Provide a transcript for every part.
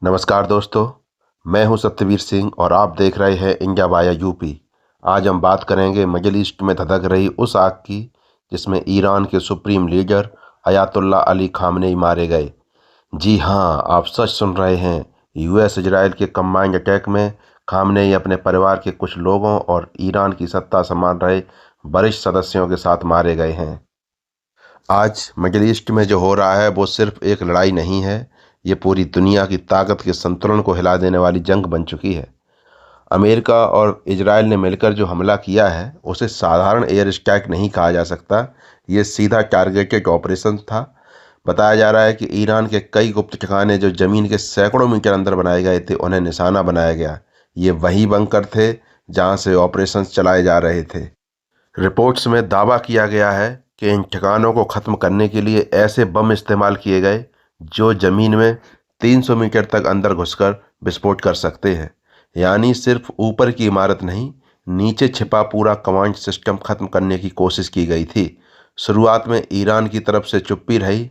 नमस्कार दोस्तों, मैं हूं सत्यवीर सिंह और आप देख रहे हैं इंडिया वाया यूपी। आज हम बात करेंगे मिडिल ईस्ट में धधक रही उस आग की जिसमें ईरान के supreme leader Ayatollah Ali Khamenei मारे गए। जी हां, आप सच सुन रहे हैं। यूएस इजराइल के कंबाइंड अटैक में खामनेई अपने परिवार के कुछ लोगों और ईरान की सत्ता संभाल रहे वरिष्ठ सदस्यों के साथ मारे गए हैं। आज मिडिल ईस्ट में जो हो रहा है वो सिर्फ एक लड़ाई नहीं है, ये पूरी दुनिया की ताकत के संतुलन को हिला देने वाली जंग बन चुकी है। अमेरिका और इजराइल ने मिलकर जो हमला किया है उसे साधारण एयर स्ट्राइक नहीं कहा जा सकता, ये सीधा टारगेटेड ऑपरेशन था। बताया जा रहा है कि ईरान के कई गुप्त ठिकाने जो ज़मीन के सैकड़ों मीटर अंदर बनाए गए थे उन्हें निशाना बनाया गया। ये वही बंकर थे जहां से ऑपरेशन चलाए जा रहे थे। रिपोर्ट्स में दावा किया गया है कि इन ठिकानों को ख़त्म करने के लिए ऐसे बम इस्तेमाल किए गए जो ज़मीन में 300 मीटर तक अंदर घुसकर विस्फोट कर सकते हैं। यानी सिर्फ ऊपर की इमारत नहीं, नीचे छिपा पूरा कमांड सिस्टम ख़त्म करने की कोशिश की गई थी। शुरुआत में ईरान की तरफ से चुप्पी रही।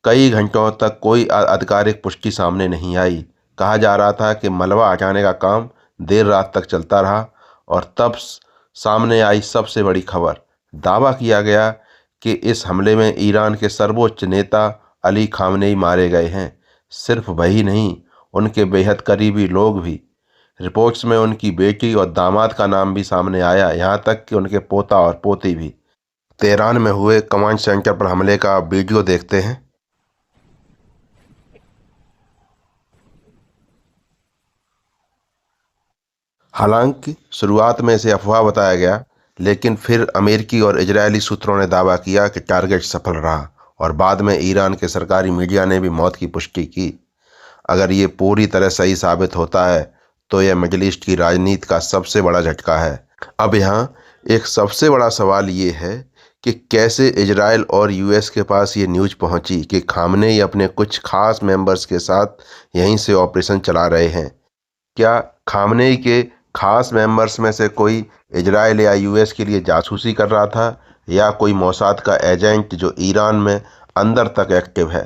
कई घंटों तक कोई आधिकारिक पुष्टि सामने नहीं आई। कहा जा रहा था कि मलबा हटाने का काम देर रात तक चलता रहा और तब सामने आई सबसे बड़ी खबर। दावा किया गया कि इस हमले में ईरान के सर्वोच्च नेता अली खामनेई मारे गए हैं। सिर्फ वही नहीं, उनके बेहद करीबी लोग भी। रिपोर्ट्स में उनकी बेटी और दामाद का नाम भी सामने आया, यहाँ तक कि उनके पोता और पोती भी। तेहरान में हुए कमांड सेंटर पर हमले का वीडियो देखते हैं। हालांकि शुरुआत में इसे अफवाह बताया गया, लेकिन फिर अमेरिकी और इजरायली सूत्रों ने दावा किया कि टारगेट सफल रहा और बाद में ईरान के सरकारी मीडिया ने भी मौत की पुष्टि की। अगर ये पूरी तरह सही साबित होता है तो यह मिडिल ईस्ट की राजनीति का सबसे बड़ा झटका है। अब यहाँ एक सबसे बड़ा सवाल ये है कि कैसे इजराइल और यूएस के पास ये न्यूज़ पहुंची कि खामनेई अपने कुछ खास मेंबर्स के साथ यहीं से ऑपरेशन चला रहे हैं। क्या खामनेई के खास मेंबर्स में से कोई इजराइल या यूएस के लिए जासूसी कर रहा था, या कोई मोसाद का एजेंट जो ईरान में अंदर तक एक्टिव है?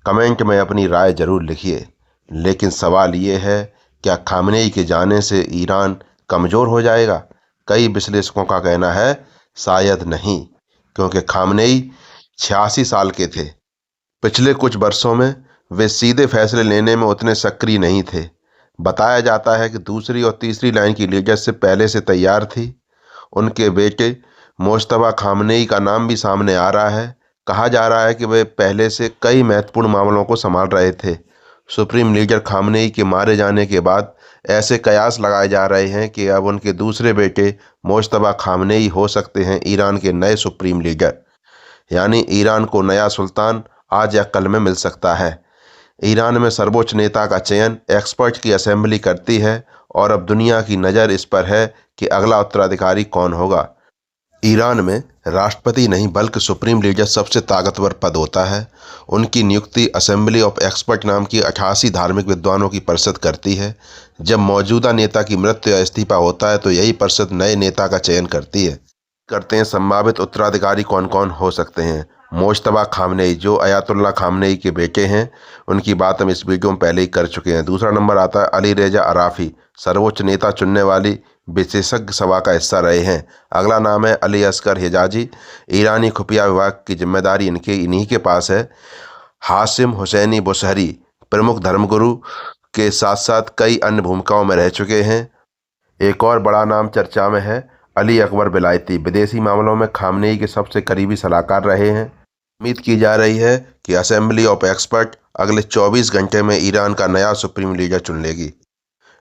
कमेंट में अपनी राय ज़रूर लिखिए। लेकिन सवाल ये है, क्या खामनेई के जाने से ईरान कमज़ोर हो जाएगा? कई विश्लेषकों का कहना है शायद नहीं, क्योंकि खामनेई 86 साल के थे। पिछले कुछ वर्षों में वे सीधे फैसले लेने में उतने सक्रिय नहीं थे। बताया जाता है कि दूसरी और तीसरी लाइन की लीडरशिप पहले से तैयार थी। उनके बेटे मोज्तबा खामनेई का नाम भी सामने आ रहा है। कहा जा रहा है कि वे पहले से कई महत्वपूर्ण मामलों को संभाल रहे थे। सुप्रीम लीडर खामनेई के मारे जाने के बाद ऐसे कयास लगाए जा रहे हैं कि अब उनके दूसरे बेटे मोज्तबा खामनेई हो सकते हैं ईरान के नए सुप्रीम लीडर। यानी ईरान को नया सुल्तान आज या कल में मिल सकता है। ईरान में सर्वोच्च नेता का चयन एक्सपर्ट की असेंबली करती है और अब दुनिया की नज़र इस पर है कि अगला उत्तराधिकारी कौन होगा। ईरान में राष्ट्रपति नहीं बल्कि सुप्रीम लीडर सबसे ताकतवर पद होता है। उनकी नियुक्ति असेंबली ऑफ एक्सपर्ट नाम की 88 धार्मिक विद्वानों की परिषद करती है। जब मौजूदा नेता की मृत्यु या इस्तीफा होता है तो यही परिषद नए नेता का चयन करती है। करते हैं संभावित उत्तराधिकारी कौन कौन हो सकते हैं। मोज्तबा खामनेई जो अयातुल्ला खामनेई के बेटे हैं, उनकी बात हम इस वीडियो में पहले ही कर चुके हैं। दूसरा नंबर आता है अली रेजा अराफी, सर्वोच्च नेता चुनने वाली विशेषज्ञ सभा का हिस्सा रहे हैं। अगला नाम है अली असगर हिजाजी, ईरानी खुफिया विभाग की जिम्मेदारी इन्हीं के पास है। हाशिम हुसैनी बुसहरी, प्रमुख धर्मगुरु के साथ साथ कई अन्य भूमिकाओं में रह चुके हैं। एक और बड़ा नाम चर्चा में है अली अकबर विलायती, विदेशी मामलों में खामनेई के सबसे करीबी सलाहकार रहे हैं। उम्मीद की जा रही है कि असेंबली ऑफ एक्सपर्ट अगले 24 घंटे में ईरान का नया सुप्रीम लीडर चुन लेगी।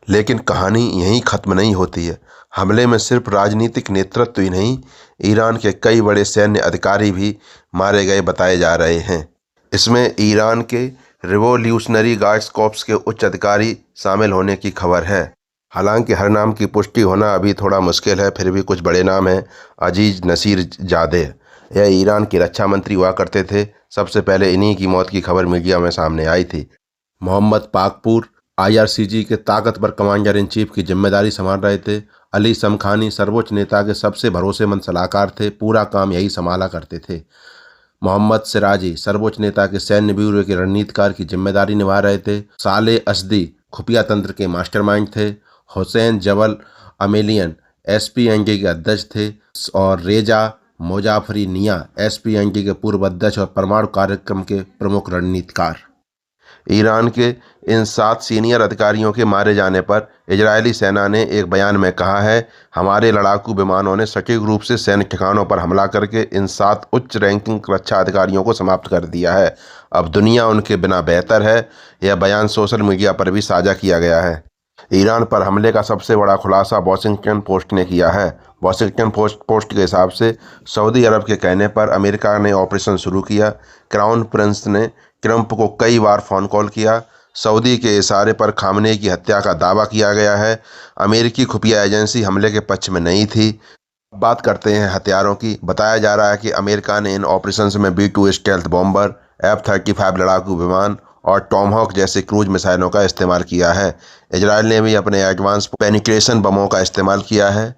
लेकिन कहानी यहीं ख़त्म नहीं होती है। हमले में सिर्फ राजनीतिक नेतृत्व ही नहीं, ईरान के कई बड़े सैन्य अधिकारी भी मारे गए बताए जा रहे हैं। इसमें ईरान के रिवोल्यूशनरी गार्ड्स कॉर्प्स के उच्च अधिकारी शामिल होने की खबर है। हालांकि हर नाम की पुष्टि होना अभी थोड़ा मुश्किल है, फिर भी कुछ बड़े नाम हैं। अजीज नसीर जादे, यह ईरान के रक्षा मंत्री हुआ करते थे। सबसे पहले इन्हीं की मौत की खबर मीडिया में सामने आई थी। मोहम्मद पाकपुर आईआरसीजी के ताकतवर कमांडर इन चीफ की जिम्मेदारी संभाल रहे थे। अली समखानी सर्वोच्च नेता के सबसे भरोसेमंद सलाहकार थे, पूरा काम यही संभाला करते थे। मोहम्मद सिराजी सर्वोच्च नेता के सैन्य ब्यूरो के रणनीतिकार की जिम्मेदारी निभा रहे थे। साले असदी खुफिया तंत्र के मास्टरमाइंड थे। हुसैन जबल अमेलियन एसपीएनजी के अध्यक्ष थे और रेजा मोजाफरी निया एसपीएनजी के पूर्व अध्यक्ष और परमाणु कार्यक्रम के प्रमुख रणनीतिकार। ईरान के इन 7 सीनियर अधिकारियों के मारे जाने पर इजरायली सेना ने एक बयान में कहा है, हमारे लड़ाकू विमानों ने सटीक रूप से सैन्य ठिकानों पर हमला करके इन 7 उच्च रैंकिंग रक्षा अधिकारियों को समाप्त कर दिया है। अब दुनिया उनके बिना बेहतर है। यह बयान सोशल मीडिया पर भी साझा किया गया है। ईरान पर हमले का सबसे बड़ा खुलासा वॉशिंगटन पोस्ट ने किया है। वॉशिंगटन पोस्ट के हिसाब से सऊदी अरब के कहने पर अमेरिका ने ऑपरेशन शुरू किया। क्राउन प्रिंस ने ट्रंप को कई बार फ़ोन कॉल किया। सऊदी के इशारे पर खामनेई की हत्या का दावा किया गया है। अमेरिकी खुफिया एजेंसी हमले के पक्ष में नहीं थी। बात करते हैं हथियारों की। बताया जा रहा है कि अमेरिका ने इन ऑपरेशंस में B-2 स्टेल्थ बॉम्बर, F-35 लड़ाकू विमान और टॉमहॉक जैसे क्रूज मिसाइलों का इस्तेमाल किया है। इजराइल ने भी अपने एडवांस पेनिट्रेशन बमों का इस्तेमाल किया है।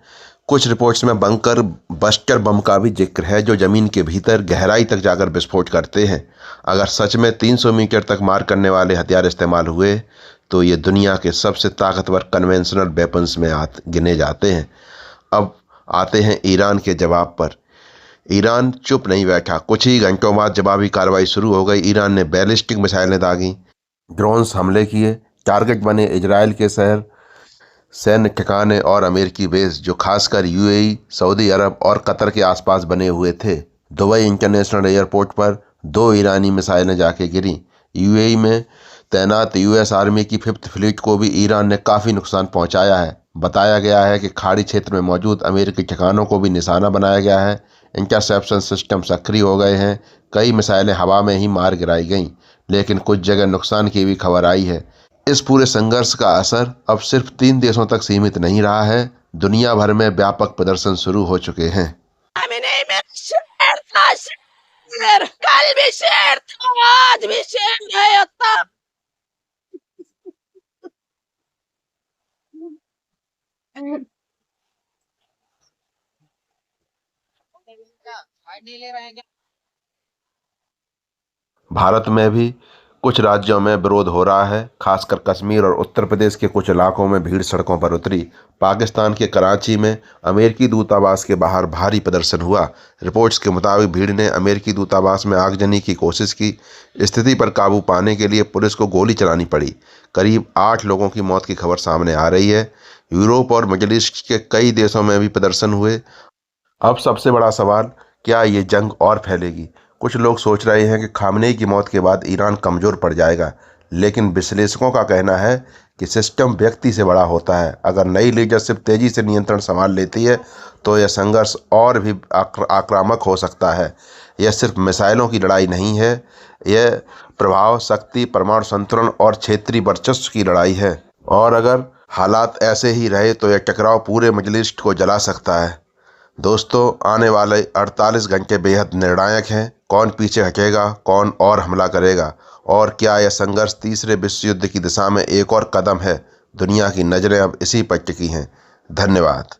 कुछ रिपोर्ट्स में बंकर बस्टर बम का भी जिक्र है, जो ज़मीन के भीतर गहराई तक जाकर विस्फोट करते हैं। अगर सच में 300 मीटर तक मार करने वाले हथियार इस्तेमाल हुए तो ये दुनिया के सबसे ताकतवर कन्वेंशनल वेपन्स में गिने जाते हैं। अब आते हैं ईरान के जवाब पर। ईरान चुप नहीं बैठा। कुछ ही घंटों बाद जवाबी कार्रवाई शुरू हो गई। ईरान ने बैलिस्टिक मिसाइलें दागी, ड्रोन्स हमले किए। टारगेट बने इजराइल के शहर, सैन्य ठिकाने और अमेरिकी बेस, जो खासकर यूएई, सऊदी अरब और कतर के आसपास बने हुए थे। दुबई इंटरनेशनल एयरपोर्ट पर 2 ईरानी मिसाइलें जाके गिरी। यूएई में तैनात यूएस आर्मी की 5th फ्लीट को भी ईरान ने काफ़ी नुकसान पहुंचाया है। बताया गया है कि खाड़ी क्षेत्र में मौजूद अमेरिकी ठिकानों को भी निशाना बनाया गया है। इंटरसेप्शन सिस्टम सक्रिय हो गए हैं। कई मिसाइलें हवा में ही मार गिराई गईं, लेकिन कुछ जगह नुकसान की भी खबर आई है। इस पूरे संघर्ष का असर अब सिर्फ 3 देशों तक सीमित नहीं रहा है। दुनिया भर में व्यापक प्रदर्शन शुरू हो चुके हैं। कल भी शेर था, आज भी शेर है। भारत में भी कुछ राज्यों में विरोध हो रहा है। खासकर कश्मीर और उत्तर प्रदेश के कुछ इलाकों में भीड़ सड़कों पर उतरी। पाकिस्तान के कराची में अमेरिकी दूतावास के बाहर भारी प्रदर्शन हुआ। रिपोर्ट्स के मुताबिक भीड़ ने अमेरिकी दूतावास में आगजनी की कोशिश की। स्थिति पर काबू पाने के लिए पुलिस को गोली चलानी पड़ी। करीब 8 लोगों की मौत की खबर सामने आ रही है। यूरोप और मिडिल ईस्ट के कई देशों में भी प्रदर्शन हुए। अब सबसे बड़ा सवाल, क्या ये जंग और फैलेगी? कुछ लोग सोच रहे हैं कि खामनेई की मौत के बाद ईरान कमज़ोर पड़ जाएगा, लेकिन विश्लेषकों का कहना है कि सिस्टम व्यक्ति से बड़ा होता है। अगर नई लीडरशिप तेज़ी से नियंत्रण संभाल लेती है तो यह संघर्ष और भी आक्रामक हो सकता है। यह सिर्फ मिसाइलों की लड़ाई नहीं है, यह प्रभाव, शक्ति, परमाणु संतुलन और क्षेत्रीय वर्चस्व की लड़ाई है। और अगर हालात ऐसे ही रहे तो यह टकराव पूरे मिडिल ईस्ट को जला सकता है। दोस्तों, आने वाले 48 घंटे बेहद निर्णायक हैं। कौन पीछे हटेगा, कौन और हमला करेगा, और क्या यह संघर्ष तीसरे विश्व युद्ध की दिशा में एक और कदम है? दुनिया की नज़रें अब इसी पर टिकी हैं। धन्यवाद।